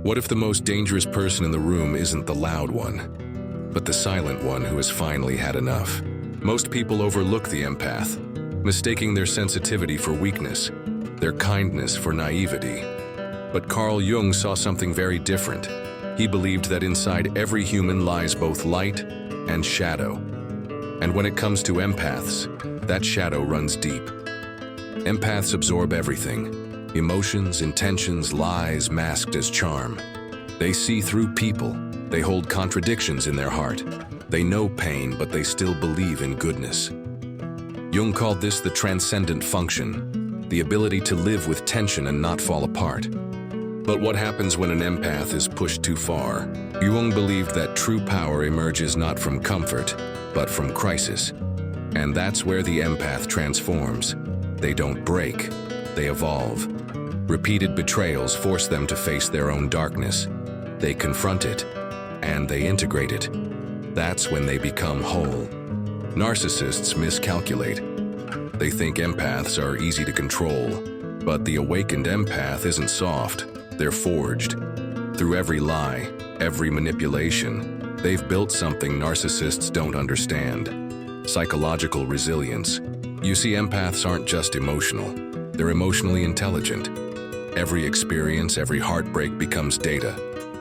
What if the most dangerous person in the room isn't the loud one, but the silent one who has finally had enough? Most people overlook the empath, mistaking their sensitivity for weakness, their kindness for naivety. But Carl Jung saw something very different. He believed that inside every human lies both light and shadow. And when it comes to empaths, that shadow runs deep. Empaths absorb everything: emotions, intentions, lies masked as charm. They see through people. They hold contradictions in their heart. They know pain, but they still believe in goodness. Jung called this the transcendent function, the ability to live with tension and not fall apart. But what happens when an empath is pushed too far? Jung believed that true power emerges not from comfort, but from crisis. And that's where the empath transforms. They don't break, they evolve. Repeated betrayals force them to face their own darkness. They confront it, and they integrate it. That's when they become whole. Narcissists miscalculate. They think empaths are easy to control, but the awakened empath isn't soft. They're forged. Through every lie, every manipulation, they've built something narcissists don't understand: psychological resilience. You see, empaths aren't just emotional. They're emotionally intelligent. Every experience, every heartbreak becomes data.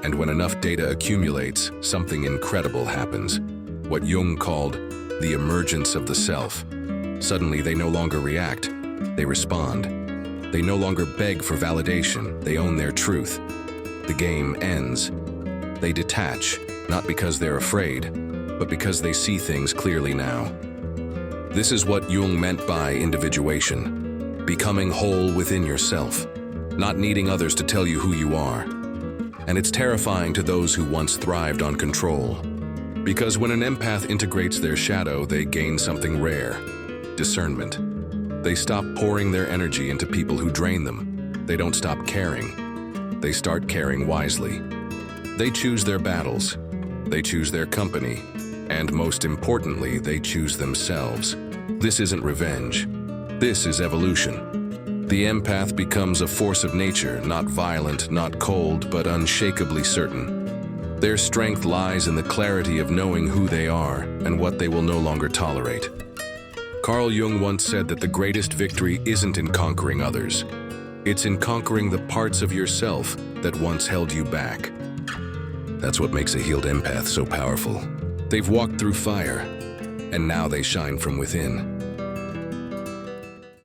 And when enough data accumulates, something incredible happens. What Jung called the emergence of the self. Suddenly, they no longer react. They respond. They no longer beg for validation. They own their truth. The game ends. They detach, not because they're afraid, but because they see things clearly now. This is what Jung meant by individuation: becoming whole within yourself, not needing others to tell you who you are. And it's terrifying to those who once thrived on control. Because when an empath integrates their shadow, they gain something rare: discernment. They stop pouring their energy into people who drain them. They don't stop caring. They start caring wisely. They choose their battles. They choose their company. And most importantly, they choose themselves. This isn't revenge. This is evolution. The empath becomes a force of nature, not violent, not cold, but unshakably certain. Their strength lies in the clarity of knowing who they are and what they will no longer tolerate. Carl Jung once said that the greatest victory isn't in conquering others. It's in conquering the parts of yourself that once held you back. That's what makes a healed empath so powerful. They've walked through fire, and now they shine from within.